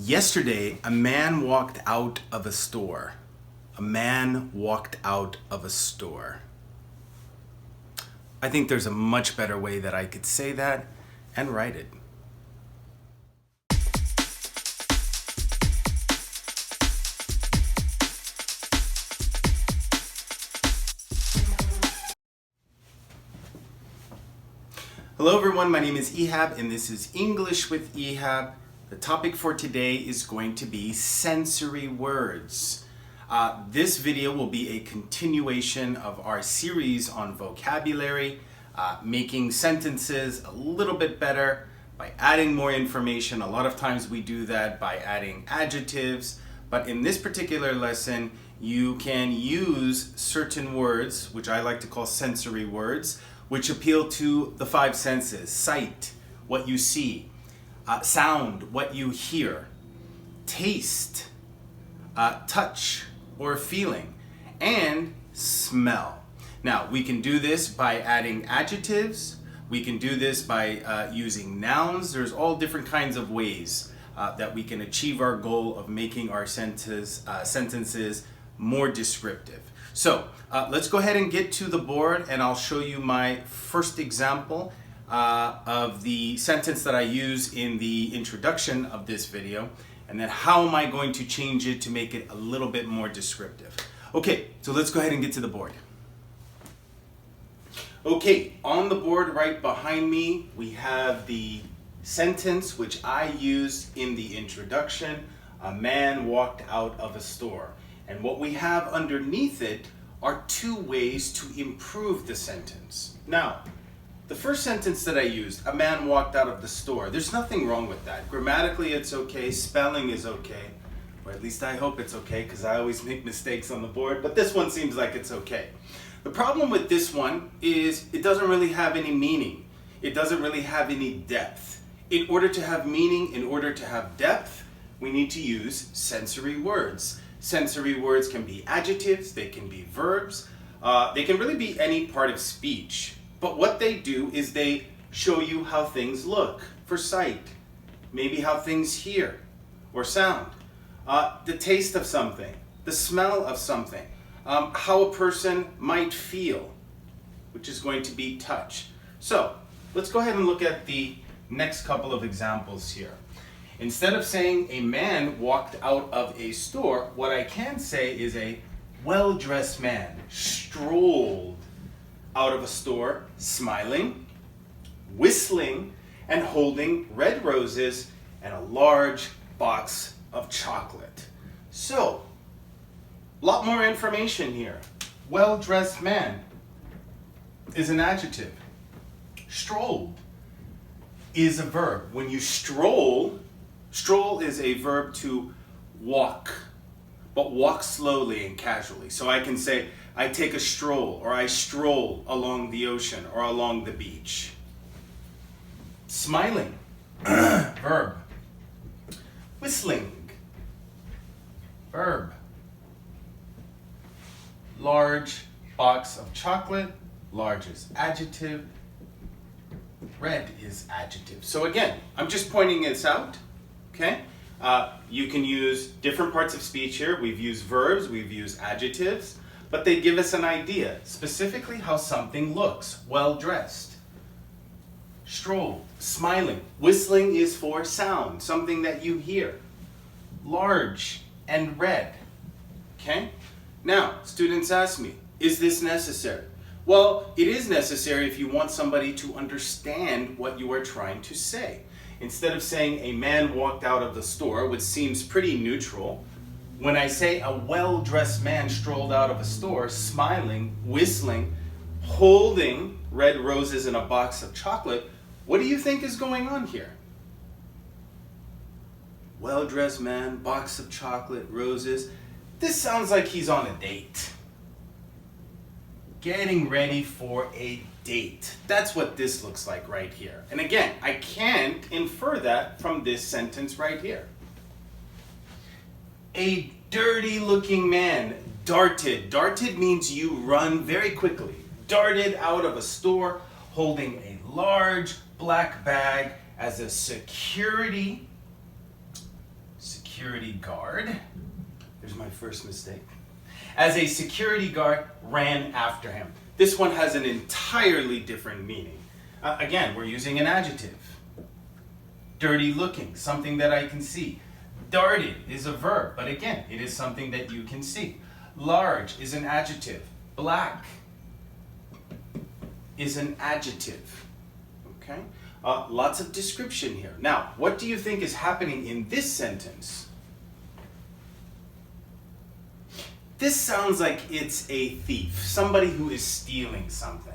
Yesterday, a man walked out of a store. A man walked out of a store. I think there's a much better way that I could say that and write it. Hello everyone, my name is Ehab and this is English with Ehab. The topic for today is going to be sensory words. This video will be a continuation of our series on vocabulary, making sentences a little bit better by adding more information. A lot of times we do that by adding adjectives, but in this particular lesson, you can use certain words, which I like to call sensory words, which appeal to the five senses: sight, what you see; sound, what you hear; taste, touch or feeling; and smell. Now, we can do this by adding adjectives. We can do this by using nouns. There's all different kinds of ways that we can achieve our goal of making our sentences more descriptive. So let's go ahead and get to the board, and I'll show you my first example of the sentence that I use in the introduction of this video, and then how am I going to change it to make it a little bit more descriptive. Okay, so let's go ahead and get to the board. Okay, on the board right behind me, we have the sentence which I used in the introduction: a man walked out of a store. And what we have underneath it are two ways to improve the sentence. Now, the first sentence that I used, a man walked out of the store, there's nothing wrong with that. Grammatically, it's okay. Spelling is okay. Or at least I hope it's okay, because I always make mistakes on the board. But this one seems like it's okay. The problem with this one is it doesn't really have any meaning. It doesn't really have any depth. In order to have meaning, in order to have depth, we need to use sensory words. Sensory words can be adjectives, they can be verbs, they can really be any part of speech. But what they do is they show you how things look for sight, maybe how things hear or sound, the taste of something, the smell of something, how a person might feel, which is going to be touch. So let's go ahead and look at the next couple of examples here. Instead of saying a man walked out of a store, what I can say is a well-dressed man strolled out of a store, smiling, whistling, and holding red roses and a large box of chocolate. So, a lot more information here. Well-dressed man is an adjective. Strolled is a verb. When you stroll is a verb to walk, but walk slowly and casually. So I can say, I take a stroll, or I stroll along the ocean or along the beach. Smiling, verb. Whistling, verb. Large box of chocolate, large is adjective, red is adjective. So again, I'm just pointing this out. Okay, you can use different parts of speech here. We've used verbs, we've used adjectives, but they give us an idea, specifically how something looks. Well-dressed, strolled, smiling. Whistling is for sound, something that you hear. Large and red. Okay, now students ask me, is this necessary? Well, it is necessary if you want somebody to understand what you are trying to say. Instead of saying a man walked out of the store, which seems pretty neutral, when I say a well-dressed man strolled out of a store, smiling, whistling, holding red roses and a box of chocolate, what do you think is going on here? Well-dressed man, box of chocolate, roses. This sounds like he's on a date. Getting ready for a date. That's what this looks like right here. And again, I can't infer that from this sentence right here. A dirty looking man darted. Darted means you run very quickly. Darted out of a store holding a large black bag as a security security guard, there's my first mistake, as a security guard ran after him. This one has an entirely different meaning. Again, we're using an adjective. Dirty looking, something that I can see. Darted is a verb, but again, it is something that you can see. Large is an adjective. Black is an adjective. Okay? Lots of description here. Now, what do you think is happening in this sentence? This sounds like it's a thief, somebody who is stealing something.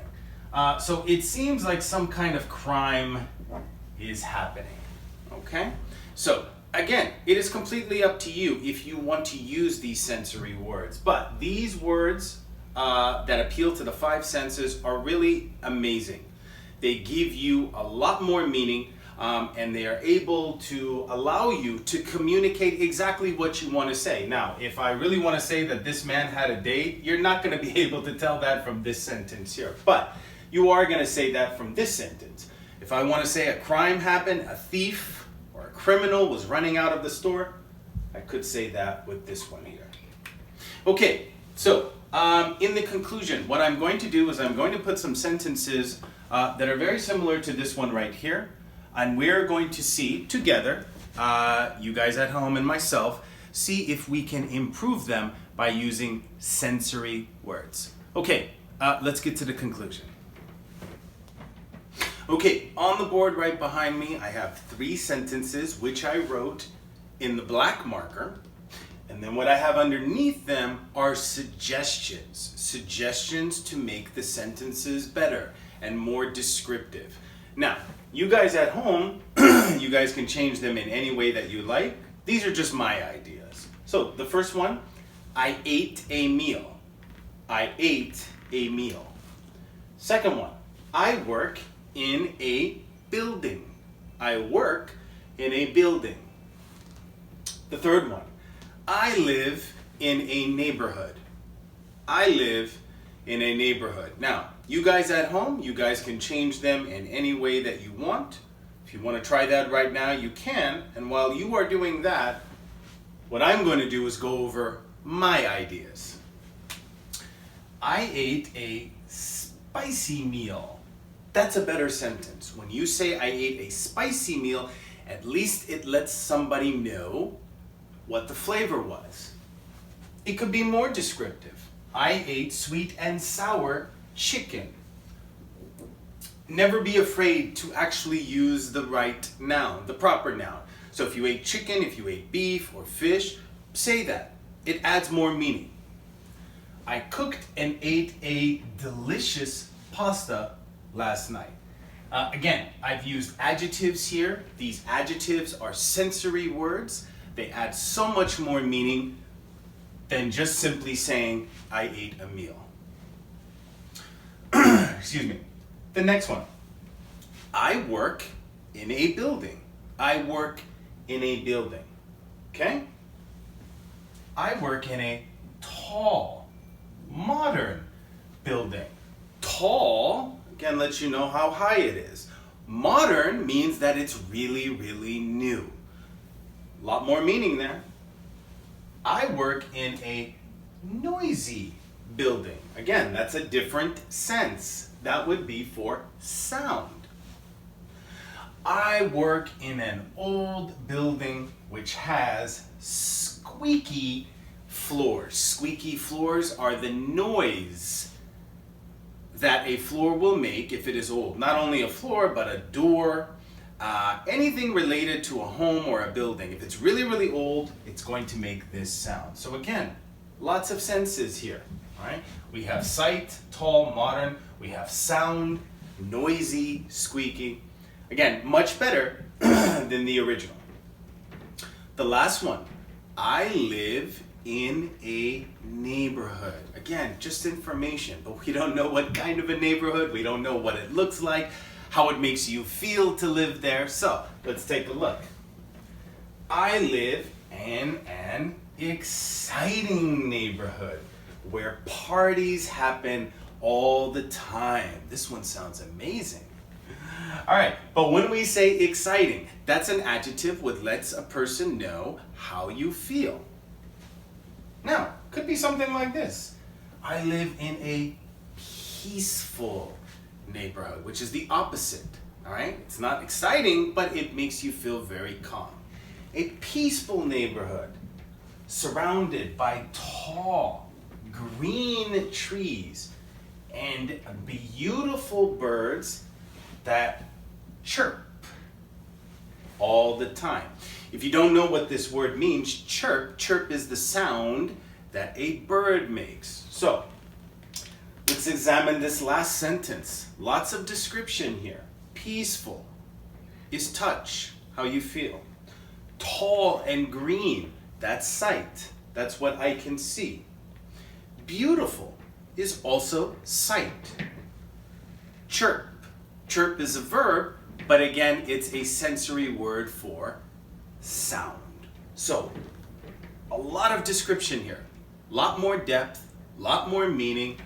So it seems like some kind of crime is happening. Okay? So, again, it is completely up to you if you want to use these sensory words. But these words that appeal to the five senses are really amazing. They give you a lot more meaning, and they are able to allow you to communicate exactly what you want to say. Now, if I really want to say that this man had a date, you're not going to be able to tell that from this sentence here. But you are going to say that from this sentence. If I want to say a crime happened, a thief or a criminal was running out of the store, I could say that with this one here. Okay, so in the conclusion, what I'm going to do is I'm going to put some sentences that are very similar to this one right here. And we're going to see together, you guys at home and myself, see if we can improve them by using sensory words. Okay, let's get to the conclusion. Okay, on the board right behind me, I have 3 sentences which I wrote in the black marker. And then what I have underneath them are suggestions. Suggestions to make the sentences better and more descriptive. Now, you guys at home, you guys can change them in any way that you like. These are just my ideas. So the first one, I ate a meal. I ate a meal. Second one, I work in a building. I work in a building. The third one, I live in a neighborhood. I live in a neighborhood. Now, you guys at home, you guys can change them in any way that you want. If you want to try that right now, you can. And while you are doing that, what I'm going to do is go over my ideas. I ate a spicy meal. That's a better sentence. When you say I ate a spicy meal, at least it lets somebody know what the flavor was. It could be more descriptive. I ate sweet and sour chicken. Never be afraid to actually use the right noun, the proper noun. So if you ate chicken, if you ate beef or fish, say that. It adds more meaning. I cooked and ate a delicious pasta last night. Again, I've used adjectives here. These adjectives are sensory words. They add so much more meaning than just simply saying, I ate a meal. Excuse me. The next one. I work in a building. I work in a building. Okay? I work in a tall, modern building. Tall, again, lets you know how high it is. Modern means that it's really, really new. A lot more meaning there. I work in a noisy building. Again, that's a different sense. That would be for sound. I work in an old building which has squeaky floors. Squeaky floors are the noise that a floor will make if it is old. Not only a floor, but a door, anything related to a home or a building. If it's really, really old, it's going to make this sound. So again, lots of senses here, right? We have sight, tall, modern. We have sound, noisy, squeaky. Again, much better than the original. The last one, I live in a neighborhood. Again, just information, but we don't know what kind of a neighborhood. We don't know what it looks like, how it makes you feel to live there. So let's take a look. I live in an exciting neighborhood where parties happen all the time. This one sounds amazing. All right, but when we say exciting, that's an adjective which lets a person know how you feel. Now, could be something like this. I live in a peaceful neighborhood, which is the opposite. All right, it's not exciting, but it makes you feel very calm. A peaceful neighborhood surrounded by tall, green trees and beautiful birds that chirp all the time. If you don't know what this word means, chirp is the sound that a bird makes. So, let's examine this last sentence. Lots of description here. Peaceful is touch, how you feel. Tall and green, that's sight. That's what I can see. Beautiful is also sight. Chirp. Chirp is a verb, but again, it's a sensory word for sound. So, a lot of description here. A lot more depth, a lot more meaning.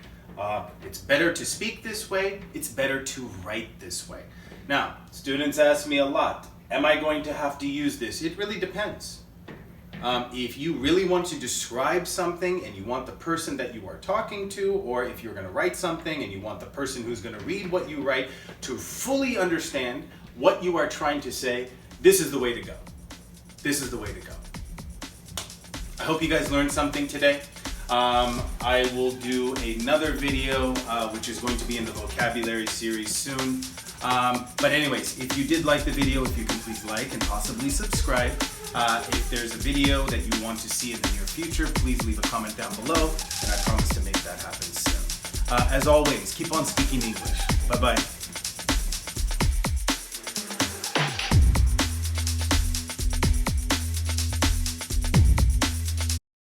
It's better to speak this way. It's better to write this way. Now, students ask me a lot, am I going to have to use this? It really depends. If you really want to describe something and you want the person that you are talking to, or if you're going to write something and you want the person who's going to read what you write to fully understand what you are trying to say, this is the way to go. This is the way to go. I hope you guys learned something today. I will do another video, which is going to be in the vocabulary series soon. But anyways, if you did like the video, if you can please like and possibly subscribe. If there's a video that you want to see in the near future, please leave a comment down below, and I promise to make that happen soon. As always, keep on speaking English. Bye-bye.